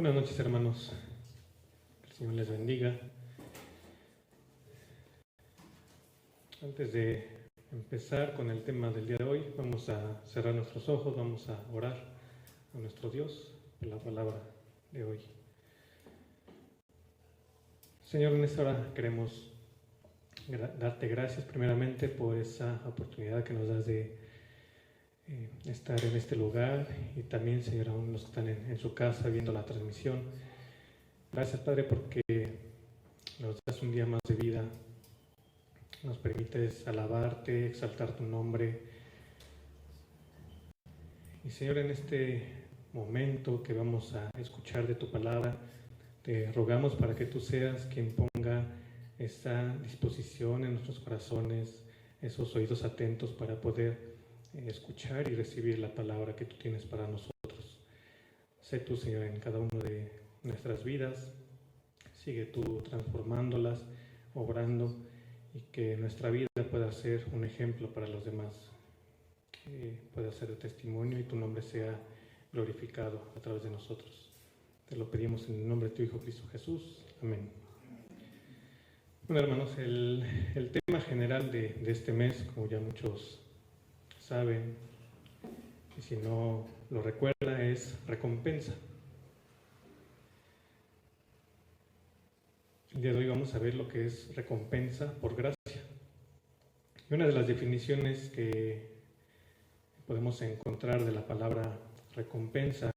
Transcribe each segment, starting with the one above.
Buenas noches, hermanos. Que el Señor les bendiga. Antes de empezar con el tema del día de hoy, vamos a cerrar nuestros ojos, vamos a orar a nuestro Dios por la palabra de hoy. Señor, en esta hora queremos darte gracias primeramente por esa oportunidad que nos das de estar en este lugar, y también, Señor, aún los que están en su casa viendo la transmisión. Gracias, Padre, porque nos das un día más de vida, nos permites alabarte, exaltar tu nombre. Y, Señor, en este momento que vamos a escuchar de tu palabra, te rogamos para que tú seas quien ponga esa disposición en nuestros corazones, esos oídos atentos para poder escuchar y recibir la palabra que tú tienes para nosotros. Sé tú, Señor, en cada uno de nuestras vidas, sigue tú transformándolas, obrando, y que nuestra vida pueda ser un ejemplo para los demás, que pueda ser de testimonio y tu nombre sea glorificado a través de nosotros. Te lo pedimos en el nombre de tu Hijo Cristo Jesús. Amén. Bueno, hermanos, el tema general de este mes, como ya muchos saben, y si no lo recuerda, es recompensa. El día de hoy vamos a ver lo que es recompensa por gracia. Y una de las definiciones que podemos encontrar de la palabra recompensa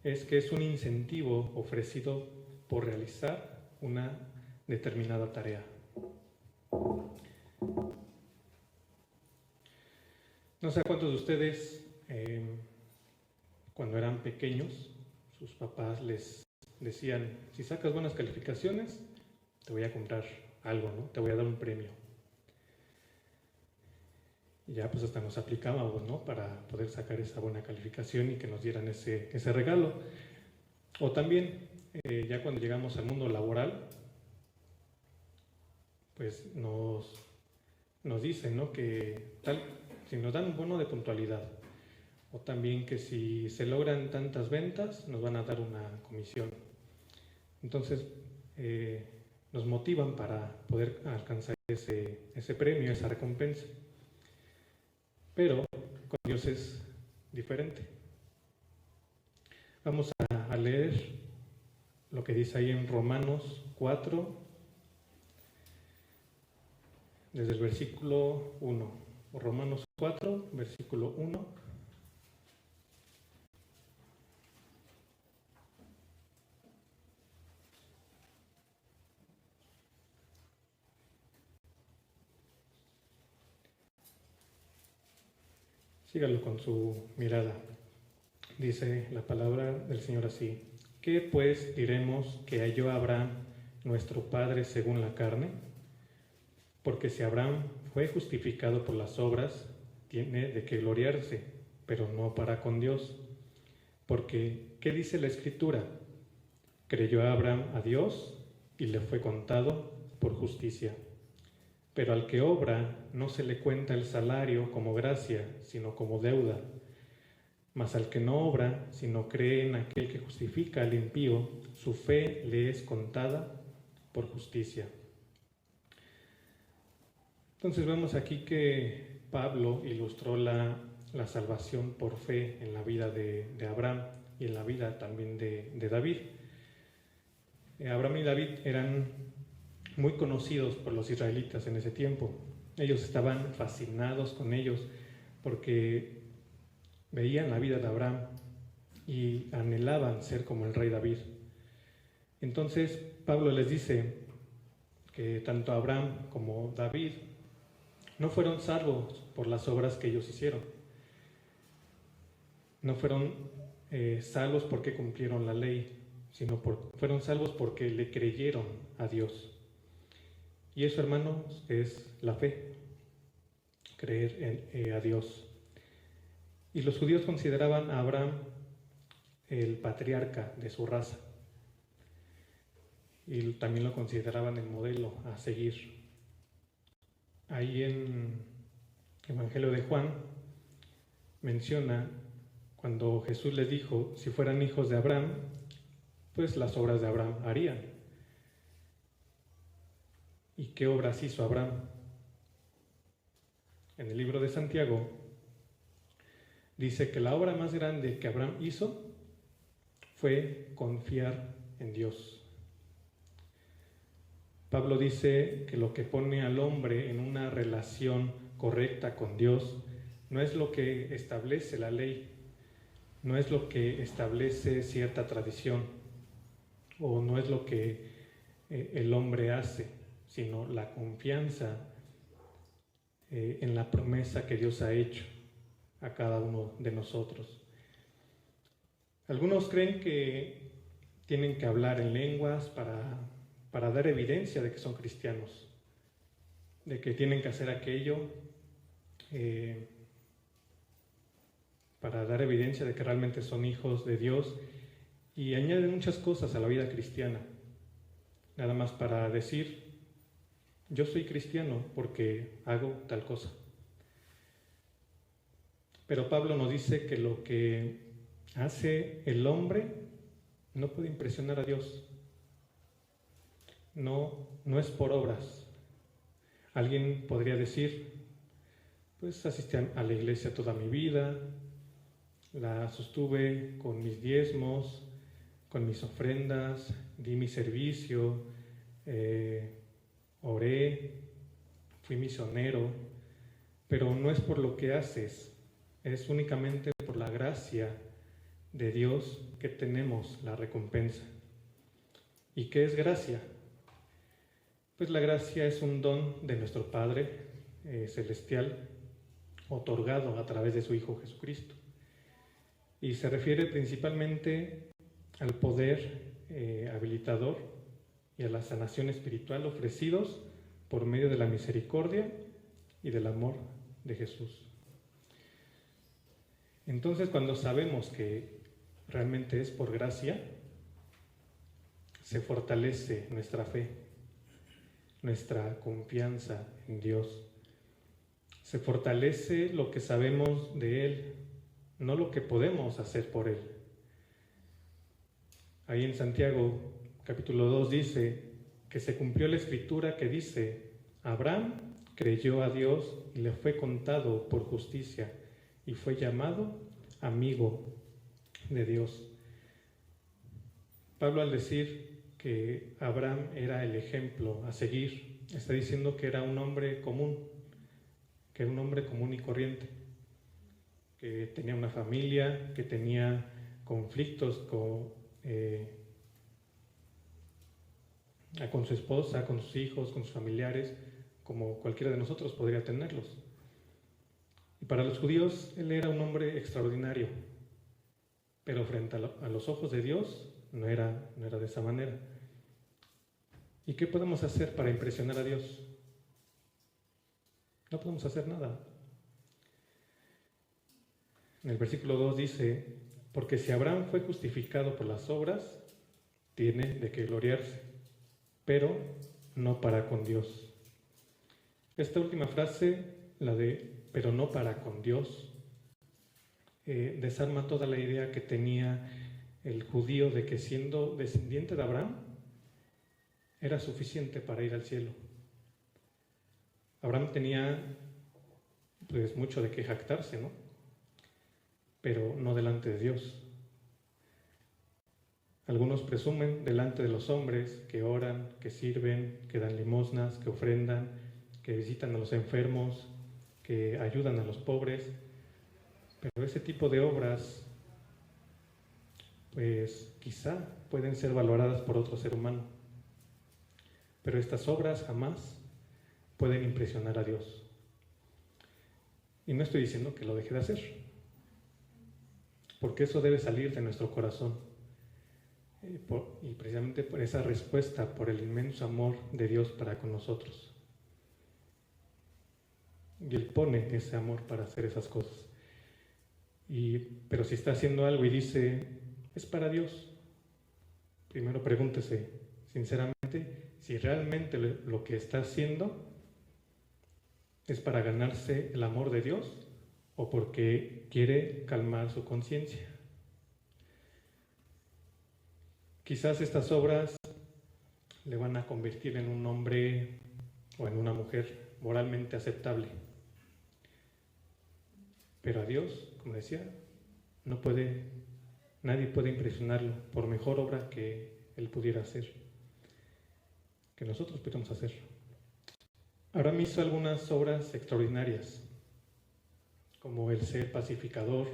es que es un incentivo ofrecido por realizar una determinada tarea. No sé a cuántos de ustedes, cuando eran pequeños, sus papás les decían: si sacas buenas calificaciones, te voy a comprar algo, ¿no? Te voy a dar un premio. Y ya pues hasta nos aplicábamos, ¿no? Para poder sacar esa buena calificación y que nos dieran ese regalo. O también, ya cuando llegamos al mundo laboral, pues nos dicen, ¿no? Que si nos dan un bono de puntualidad, o también que si se logran tantas ventas, nos van a dar una comisión. Entonces, nos motivan para poder alcanzar ese premio, esa recompensa. Pero con Dios es diferente. Vamos a leer lo que dice ahí en Romanos 4, desde el versículo 1. Romanos 4, versículo 1. Sígalo con su mirada. Dice la palabra del Señor así: ¿qué pues diremos que halló Abraham, nuestro padre según la carne? Porque si Abraham fue justificado por las obras, tiene de qué gloriarse, pero no para con Dios. Porque, ¿qué dice la Escritura? Creyó Abraham a Dios y le fue contado por justicia. Pero al que obra no se le cuenta el salario como gracia, sino como deuda. Mas al que no obra, sino cree en aquel que justifica al impío, su fe le es contada por justicia. Entonces vemos aquí que Pablo ilustró la salvación por fe en la vida de Abraham y en la vida también de David. Abraham y David eran muy conocidos por los israelitas en ese tiempo. Ellos estaban fascinados con ellos porque veían la vida de Abraham y anhelaban ser como el rey David. Entonces Pablo les dice que tanto Abraham como David no fueron salvos por las obras que ellos hicieron. No fueron salvos porque cumplieron la ley, sino fueron salvos porque le creyeron a Dios. Y eso, hermanos, es la fe, creer a Dios. Y los judíos consideraban a Abraham el patriarca de su raza. Y también lo consideraban el modelo a seguir. Ahí en el Evangelio de Juan menciona cuando Jesús les dijo: si fueran hijos de Abraham, pues las obras de Abraham harían. ¿Y qué obras hizo Abraham? En el libro de Santiago dice que la obra más grande que Abraham hizo fue confiar en Dios. Pablo dice que lo que pone al hombre en una relación correcta con Dios no es lo que establece la ley, no es lo que establece cierta tradición, o no es lo que el hombre hace, sino la confianza en la promesa que Dios ha hecho a cada uno de nosotros. Algunos creen que tienen que hablar en lenguas para dar evidencia de que son cristianos, de que tienen que hacer aquello para dar evidencia de que realmente son hijos de Dios, y añaden muchas cosas a la vida cristiana, nada más para decir: yo soy cristiano porque hago tal cosa. Pero Pablo nos dice que lo que hace el hombre no puede impresionar a Dios. No es por obras. Alguien podría decir: pues asistí a la iglesia toda mi vida, la sostuve con mis diezmos, con mis ofrendas, di mi servicio, oré, fui misionero, pero no es por lo que haces, es únicamente por la gracia de Dios que tenemos la recompensa. ¿Y qué es gracia? Pues la gracia es un don de nuestro Padre celestial, otorgado a través de su Hijo Jesucristo. Y se refiere principalmente al poder habilitador y a la sanación espiritual ofrecidos por medio de la misericordia y del amor de Jesús. Entonces, cuando sabemos que realmente es por gracia, se fortalece nuestra fe, nuestra confianza en Dios. Se fortalece lo que sabemos de Él, no lo que podemos hacer por Él. Ahí en Santiago, capítulo 2, dice que se cumplió la escritura que dice: Abraham creyó a Dios y le fue contado por justicia y fue llamado amigo de Dios. Pablo, al decir que Abraham era el ejemplo a seguir, está diciendo que era un hombre común, que era un hombre común y corriente, que tenía una familia, que tenía conflictos con su esposa, con sus hijos, con sus familiares, como cualquiera de nosotros podría tenerlos. Y para los judíos él era un hombre extraordinario, pero frente a los ojos de Dios no era de esa manera. ¿Y qué podemos hacer para impresionar a Dios? No podemos hacer nada. En el versículo 2 dice: porque si Abraham fue justificado por las obras, tiene de qué gloriarse, pero no para con Dios. Esta última frase, la de pero no para con Dios, desarma toda la idea que tenía el judío de que siendo descendiente de Abraham era suficiente para ir al cielo. Abraham tenía pues mucho de qué jactarse, ¿no? Pero no delante de Dios. Algunos presumen delante de los hombres que oran, que sirven, que dan limosnas, que ofrendan, que visitan a los enfermos, que ayudan a los pobres, pero ese tipo de obras pues quizá pueden ser valoradas por otro ser humano, pero estas obras jamás pueden impresionar a Dios. Y no estoy diciendo que lo deje de hacer, porque eso debe salir de nuestro corazón, y precisamente por esa respuesta, por el inmenso amor de Dios para con nosotros. Y Él pone ese amor para hacer esas cosas. Pero si está haciendo algo y dice, es para Dios, primero pregúntese sinceramente si realmente lo que está haciendo es para ganarse el amor de Dios o porque quiere calmar su conciencia. Quizás estas obras le van a convertir en un hombre o en una mujer moralmente aceptable. Pero a Dios, como decía, nadie puede impresionarlo por mejor obra que Él pudiera hacer, que nosotros pudiéramos hacer. Abraham hizo algunas obras extraordinarias, como el ser pacificador,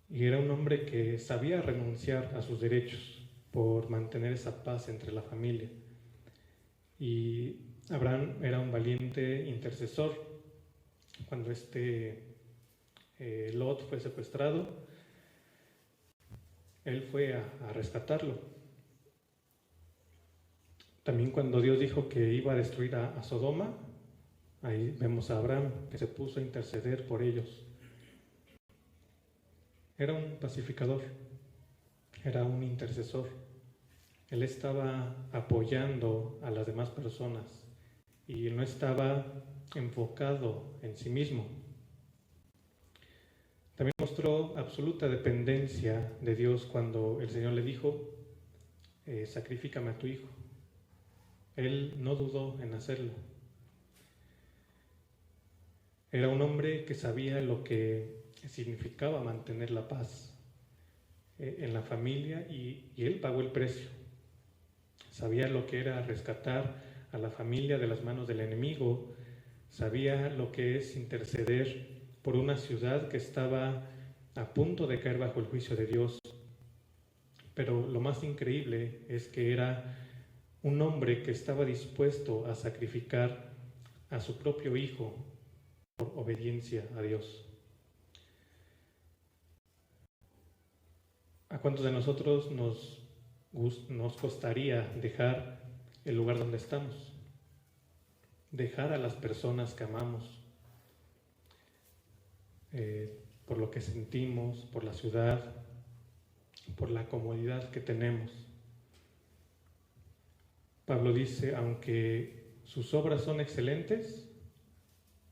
y era un hombre que sabía renunciar a sus derechos por mantener esa paz entre la familia. Y Abraham era un valiente intercesor. Cuando Lot fue secuestrado, él fue a rescatarlo. También cuando Dios dijo que iba a destruir a Sodoma, ahí vemos a Abraham que se puso a interceder por ellos. Era un pacificador, era un intercesor. Él estaba apoyando a las demás personas y no estaba enfocado en sí mismo. También mostró absoluta dependencia de Dios cuando el Señor le dijo, sacrifícame a tu hijo. Él no dudó en hacerlo. Era un hombre que sabía lo que significaba mantener la paz en la familia y él pagó el precio. Sabía lo que era rescatar a la familia de las manos del enemigo, sabía lo que es interceder por una ciudad que estaba a punto de caer bajo el juicio de Dios. Pero lo más increíble es que era un hombre que estaba dispuesto a sacrificar a su propio hijo por obediencia a Dios. ¿A cuántos de nosotros nos costaría dejar el lugar donde estamos? Dejar a las personas que amamos, por lo que sentimos, por la ciudad, por la comodidad que tenemos. Pablo dice, aunque sus obras son excelentes,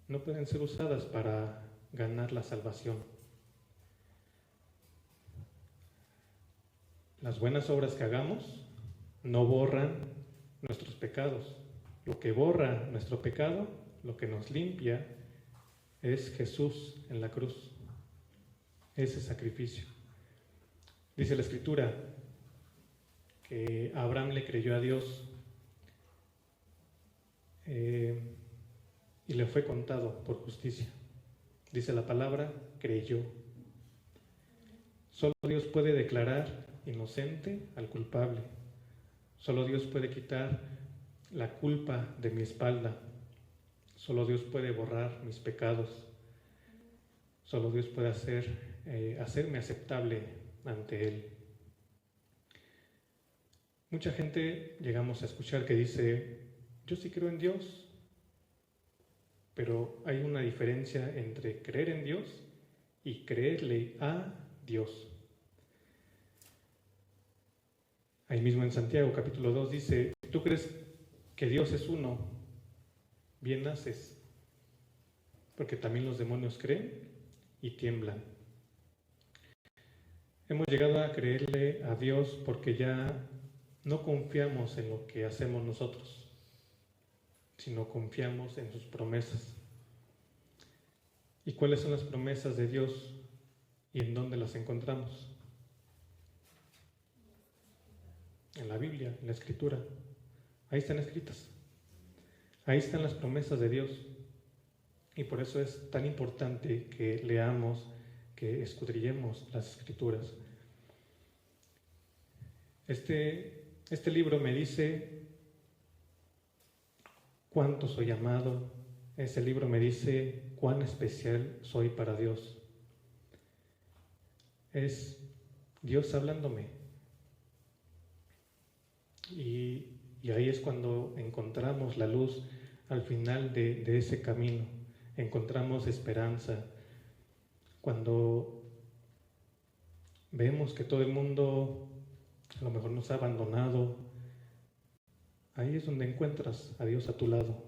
no pueden ser usadas para ganar la salvación. Las buenas obras que hagamos no borran nuestros pecados. Lo que borra nuestro pecado, lo que nos limpia, es Jesús en la cruz, ese sacrificio. Dice la Escritura que Abraham le creyó a Dios y le fue contado por justicia. Dice la palabra, creyó. Solo Dios puede declarar inocente al culpable. Solo Dios puede quitar la culpa de mi espalda. Solo Dios puede borrar mis pecados. Solo Dios puede hacerme aceptable ante Él. Mucha gente llegamos a escuchar que dice, yo sí creo en Dios, pero hay una diferencia entre creer en Dios y creerle a Dios. Ahí mismo en Santiago capítulo 2 dice, ¿tú crees que Dios es uno? Bien haces, porque también los demonios creen y tiemblan. Hemos llegado a creerle a Dios porque ya no confiamos en lo que hacemos nosotros, sino confiamos en sus promesas. ¿Y cuáles son las promesas de Dios y en dónde las encontramos? En la Biblia, en la Escritura. Ahí están escritas. Ahí están las promesas de Dios. Y por eso es tan importante que leamos, que escudriñemos las Escrituras. Este libro me dice cuánto soy amado. Este libro me dice cuán especial soy para Dios. Es Dios hablándome. Y ahí es cuando encontramos la luz al final de ese camino. Encontramos esperanza. Cuando vemos que todo el mundo a lo mejor nos ha abandonado, ahí es donde encuentras a Dios a tu lado.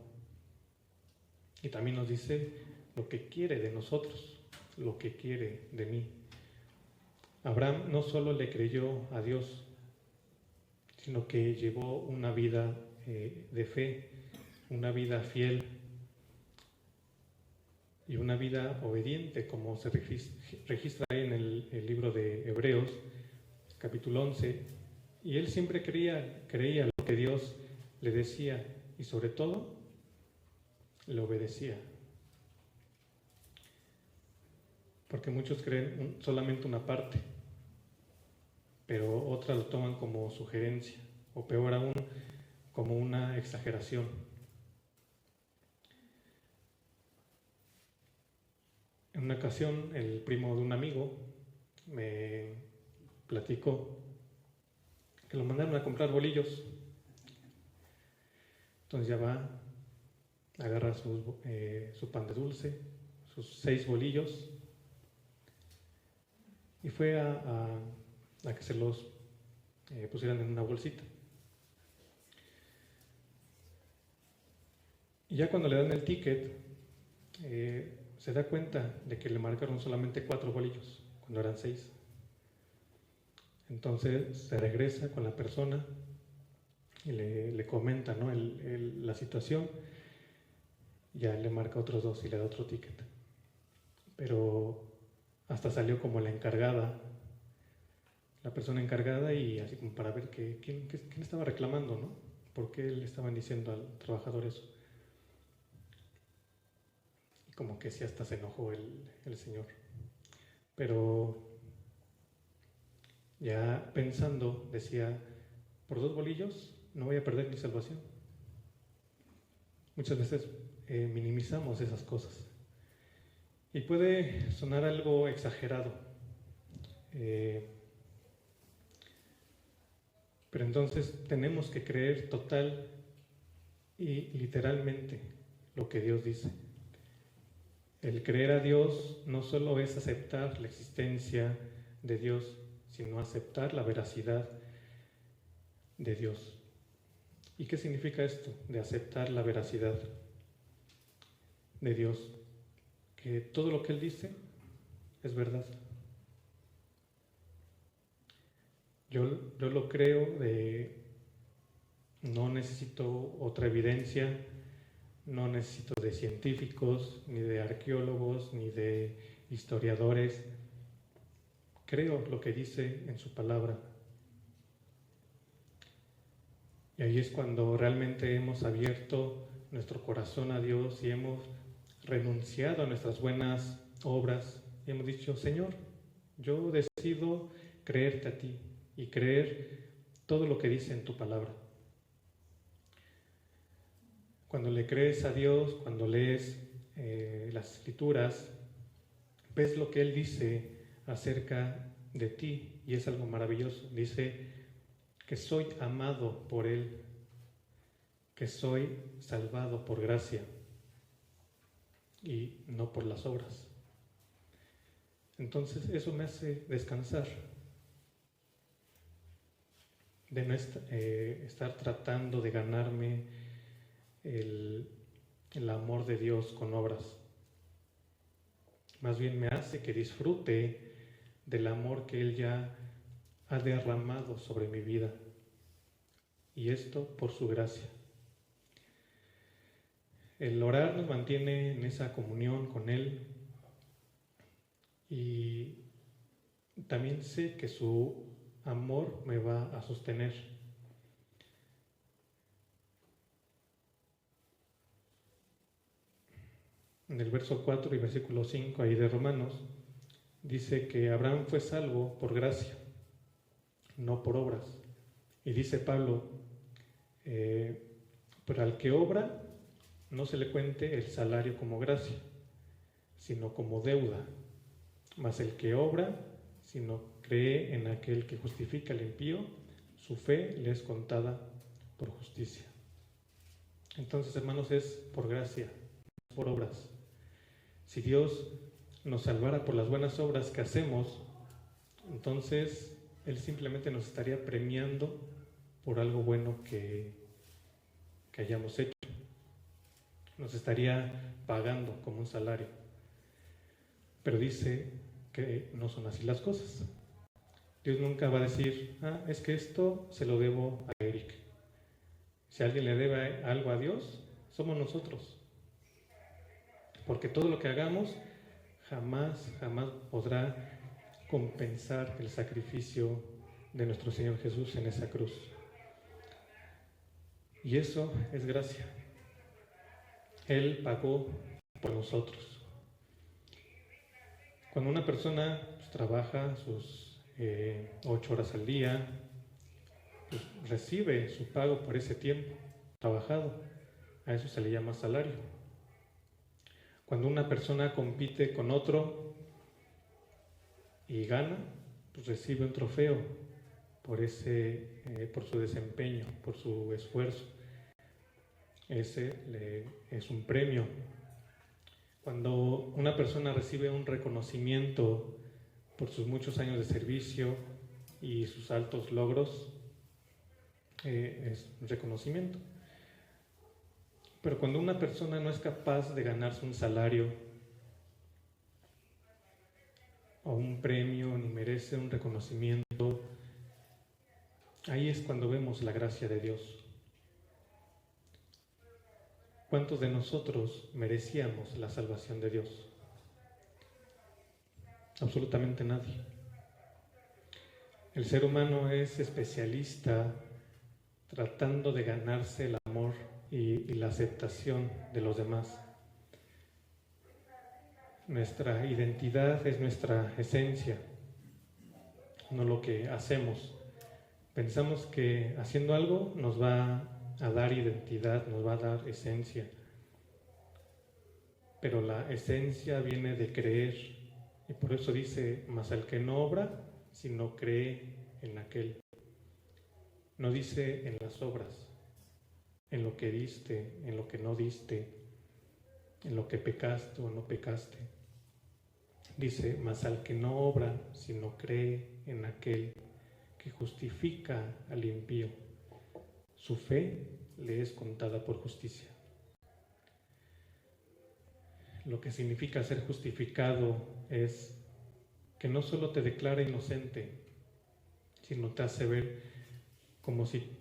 Y también nos dice lo que quiere de nosotros, lo que quiere de mí. Abraham no solo le creyó a Dios, sino que llevó una vida de fe, una vida fiel y una vida obediente, como se registra ahí en el libro de Hebreos, capítulo 11. Y él siempre creía lo que Dios le decía y sobre todo le obedecía. Porque muchos creen solamente una parte, pero otras lo toman como sugerencia, o peor aún, como una exageración. En una ocasión, el primo de un amigo me platicó que lo mandaron a comprar bolillos. Entonces ya va, agarra su pan de dulce, sus 6 bolillos, y fue a que se los pusieran en una bolsita. Y ya cuando le dan el ticket, se da cuenta de que le marcaron solamente 4 bolillos, cuando eran 6. Entonces se regresa con la persona y le comenta, ¿no?, la situación. Ya le marca otros 2 y le da otro ticket. Pero hasta salió como la encargada, la persona encargada, y así como para ver quién estaba reclamando, ¿no? ¿Por qué le estaban diciendo al trabajador eso? Y como que sí, hasta se enojó el señor. Pero ya pensando, decía, por 2 bolillos no voy a perder mi salvación. Muchas veces minimizamos esas cosas. Y puede sonar algo exagerado. Pero entonces tenemos que creer total y literalmente lo que Dios dice. El creer a Dios no solo es aceptar la existencia de Dios, sino aceptar la veracidad de Dios. ¿Y qué significa esto de aceptar la veracidad de Dios? Que todo lo que Él dice es verdad. Yo lo creo, no necesito otra evidencia, no necesito de científicos, ni de arqueólogos, ni de historiadores. Creo lo que dice en su palabra. Y ahí es cuando realmente hemos abierto nuestro corazón a Dios y hemos renunciado a nuestras buenas obras y hemos dicho, Señor, yo decido creerte a ti y creer todo lo que dice en tu palabra. Cuando le crees a Dios, cuando lees las Escrituras, ves lo que Él dice acerca de ti y es algo maravilloso. Dice que soy amado por Él, que soy salvado por gracia y no por las obras. Entonces eso me hace descansar de no estar tratando de ganarme el amor de Dios con obras. Más bien me hace que disfrute del amor que Él ya ha derramado sobre mi vida. Y esto por su gracia. El orar nos mantiene en esa comunión con Él. Y también sé que su amor me va a sostener. En el verso 4 y versículo 5 ahí de Romanos, dice que Abraham fue salvo por gracia, no por obras. Y dice Pablo, pero al que obra no se le cuente el salario como gracia, sino como deuda. Mas el que obra, sino cree en aquel que justifica al impío, su fe le es contada por justicia. Entonces, hermanos, es por gracia, no por obras. Si Dios nos salvara por las buenas obras que hacemos, entonces Él simplemente nos estaría premiando por algo bueno que hayamos hecho. Nos estaría pagando como un salario. Pero dice que no son así las cosas. Dios nunca va a decir, es que esto se lo debo a Eric. Si alguien le debe algo a Dios, somos nosotros. Porque todo lo que hagamos jamás podrá compensar el sacrificio de nuestro Señor Jesús en esa cruz. Y eso es gracia. Él pagó por nosotros. Cuando una persona trabaja sus 8 horas al día, pues recibe su pago por ese tiempo trabajado. A eso se le llama salario. Cuando una persona compite con otro y gana, pues recibe un trofeo por su desempeño, por su esfuerzo. Ese es un premio. Cuando una persona recibe un reconocimiento por sus muchos años de servicio y sus altos logros, es un reconocimiento. Pero cuando una persona no es capaz de ganarse un salario o un premio, ni merece un reconocimiento, ahí es cuando vemos la gracia de Dios. ¿Cuántos de nosotros merecíamos la salvación de Dios? Absolutamente nadie. El ser humano es especialista tratando de ganarse el amor y la aceptación de los demás. Nuestra identidad es nuestra esencia, no lo que hacemos. Pensamos que haciendo algo nos va a dar identidad, nos va a dar esencia. Pero la esencia viene de creer, y por eso dice, mas al que no obra, sino cree en aquel. No dice en las obras, en lo que diste, en lo que no diste, en lo que pecaste o no pecaste. Dice, mas al que no obra, sino cree en aquel que justifica al impío. Su fe le es contada por justicia. Lo que significa ser justificado es que no solo te declara inocente, sino te hace ver como si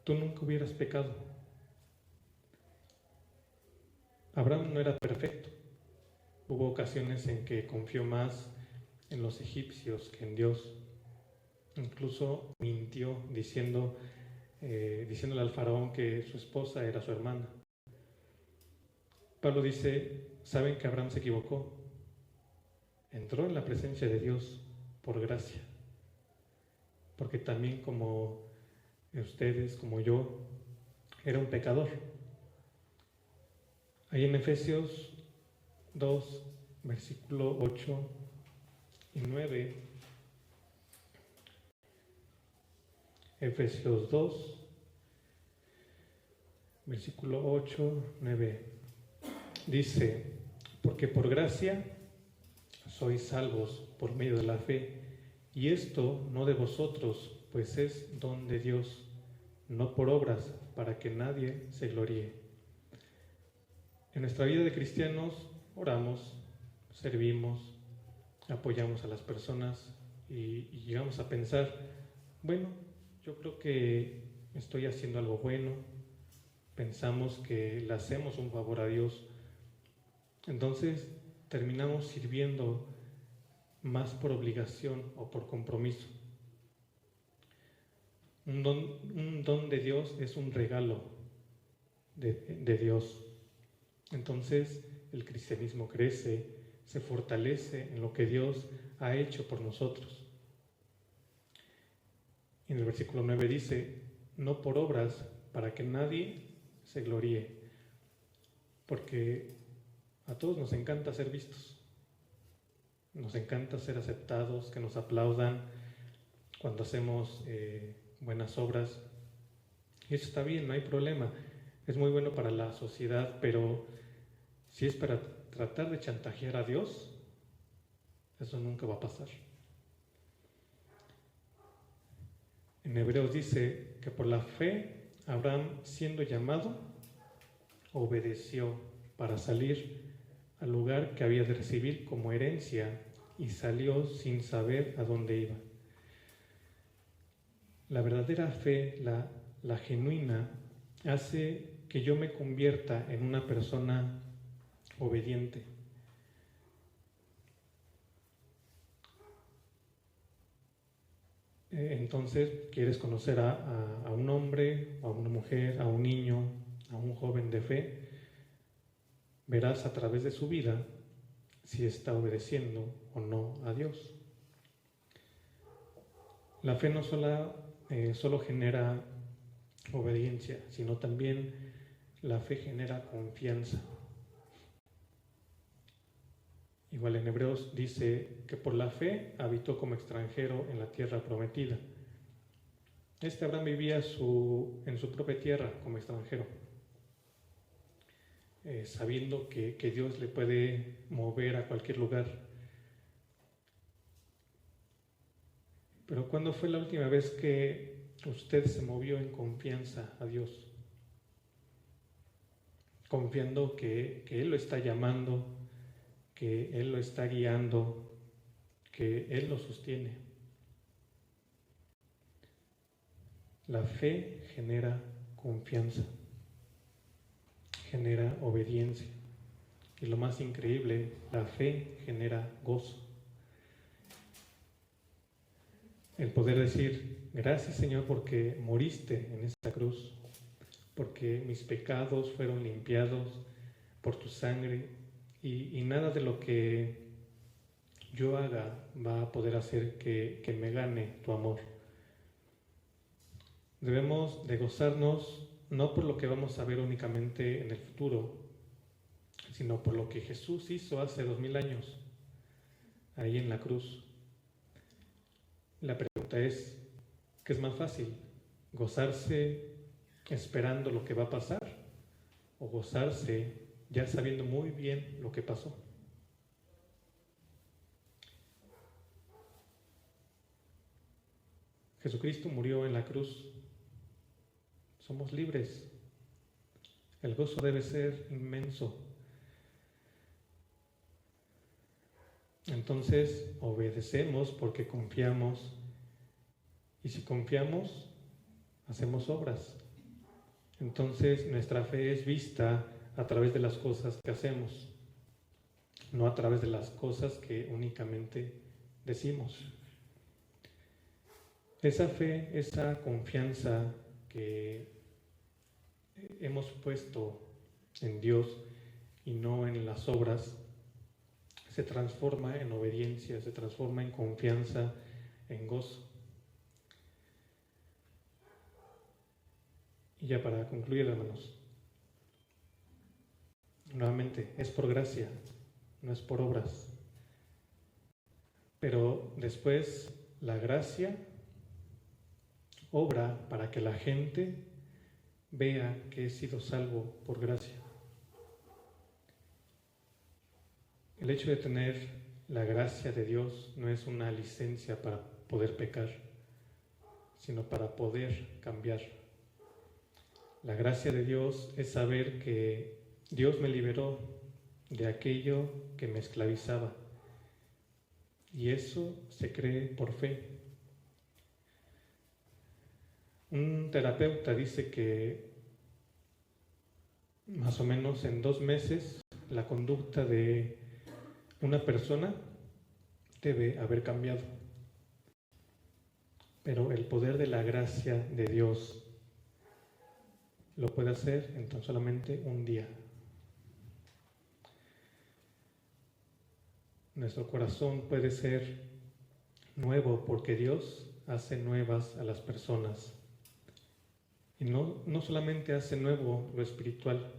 tú nunca hubieras pecado. Abraham no era perfecto. Hubo ocasiones en que confió más en los egipcios que en Dios. Incluso mintió diciéndole al faraón que su esposa era su hermana. Pablo dice, ¿saben que Abraham se equivocó? Entró en la presencia de Dios por gracia. Porque también como ustedes, como yo, era un pecador. Ahí en Efesios 2, versículo 8 y 9. Efesios 2, versículo 8, 9. Dice, porque por gracia sois salvos por medio de la fe, y esto no de vosotros, pues es don de Dios, no por obras, para que nadie se gloríe. En nuestra vida de cristianos oramos, servimos, apoyamos a las personas y llegamos a pensar, bueno, yo creo que estoy haciendo algo bueno, pensamos que le hacemos un favor a Dios, entonces terminamos sirviendo más por obligación o por compromiso. Un don de Dios es un regalo de Dios. Entonces el cristianismo crece, se fortalece en lo que Dios ha hecho por nosotros. En el versículo 9 dice, no por obras, para que nadie se gloríe, porque a todos nos encanta ser vistos, nos encanta ser aceptados, que nos aplaudan cuando hacemos buenas obras, y eso está bien, no hay problema, es muy bueno para la sociedad, pero si es para tratar de chantajear a Dios, eso nunca va a pasar. En Hebreos dice que por la fe Abraham, siendo llamado, obedeció para salir al lugar que había de recibir como herencia y salió sin saber a dónde iba. La verdadera fe, la genuina, hace que yo me convierta en una persona obediente. Entonces, quieres conocer a un hombre, a una mujer, a un niño, a un joven de fe, verás a través de su vida si está obedeciendo o no a Dios. La fe no solo genera obediencia, sino también la fe genera confianza. Igual en Hebreos dice que por la fe habitó como extranjero en la tierra prometida. Abraham vivía en su propia tierra como extranjero, sabiendo que Dios le puede mover a cualquier lugar. Pero ¿cuándo fue la última vez que usted se movió en confianza a Dios? Confiando que Él lo está llamando, que Él lo está guiando, que Él lo sostiene. La fe genera confianza, genera obediencia. Y lo más increíble, la fe genera gozo. El poder decir, gracias Señor porque moriste en esta cruz, porque mis pecados fueron limpiados por tu sangre y nada de lo que yo haga va a poder hacer que me gane tu amor. Debemos de gozarnos no por lo que vamos a ver únicamente en el futuro, sino por lo que Jesús hizo hace 2000 años, ahí en la cruz. La pregunta es, ¿qué es más fácil? ¿Gozarse esperando lo que va a pasar? ¿O gozarse ya sabiendo muy bien lo que pasó? Jesucristo murió en la cruz. Somos libres. El gozo debe ser inmenso. Entonces obedecemos porque confiamos, y si confiamos, hacemos obras. Entonces nuestra fe es vista a través de las cosas que hacemos, no a través de las cosas que únicamente decimos. Esa fe, esa confianza que hemos puesto en Dios y no en las obras, se transforma en obediencia, se transforma en confianza, en gozo. Y ya para concluir, hermanos, nuevamente, es por gracia, no es por obras. Pero después la gracia obra para que la gente vea que he sido salvo por gracia. El hecho de tener la gracia de Dios no es una licencia para poder pecar, sino para poder cambiar. La gracia de Dios es saber que Dios me liberó de aquello que me esclavizaba, y eso se cree por fe. Un terapeuta dice que más o menos en 2 meses la conducta de una persona debe haber cambiado. Pero el poder de la gracia de Dios lo puede hacer en tan solamente un día. Nuestro corazón puede ser nuevo porque Dios hace nuevas a las personas. Y no solamente hace nuevo lo espiritual,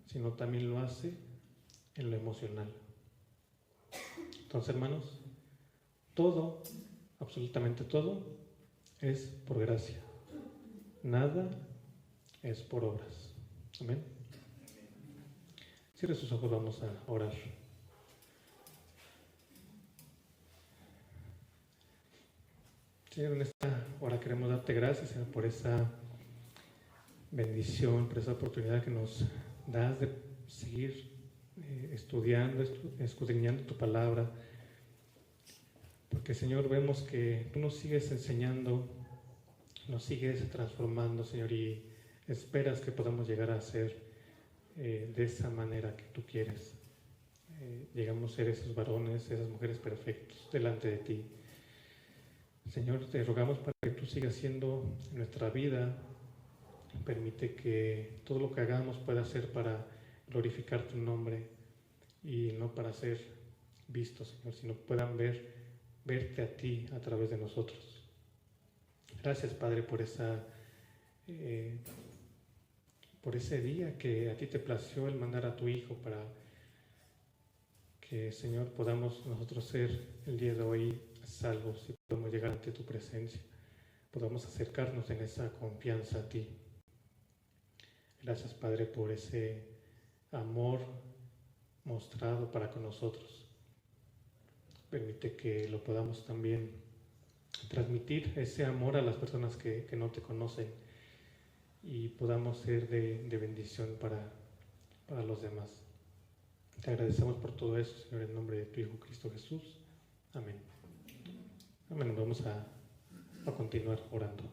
sino también lo hace en lo emocional. Entonces, hermanos, todo, absolutamente todo, es por gracia. Nada es por obras. Amén. Cierre sus ojos, vamos a orar. Señor, en esta hora queremos darte gracias, Señor, por esa bendición, por esa oportunidad que nos das de seguir estudiando, escudriñando tu palabra, porque Señor vemos que tú nos sigues enseñando, nos sigues transformando, Señor, y esperas que podamos llegar a ser de esa manera que tú quieres. Llegamos a ser esos varones, esas mujeres perfectos delante de ti. Señor, te rogamos para que tú sigas siendo en nuestra vida. Permite que todo lo que hagamos pueda ser para glorificar tu nombre y no para ser vistos, Señor, sino puedan verte a ti a través de nosotros. Gracias, Padre, por ese día que a ti te plació el mandar a tu Hijo para que, Señor, podamos nosotros ser el día de hoy salvos y podamos llegar ante tu presencia, podamos acercarnos en esa confianza a ti. Gracias, Padre, por ese amor mostrado para con nosotros. Permite que lo podamos también transmitir, ese amor a las personas que no te conocen, y podamos ser de bendición para los demás. Te agradecemos por todo eso, Señor, en nombre de tu Hijo Cristo Jesús. Amén. Amén. Vamos a continuar orando.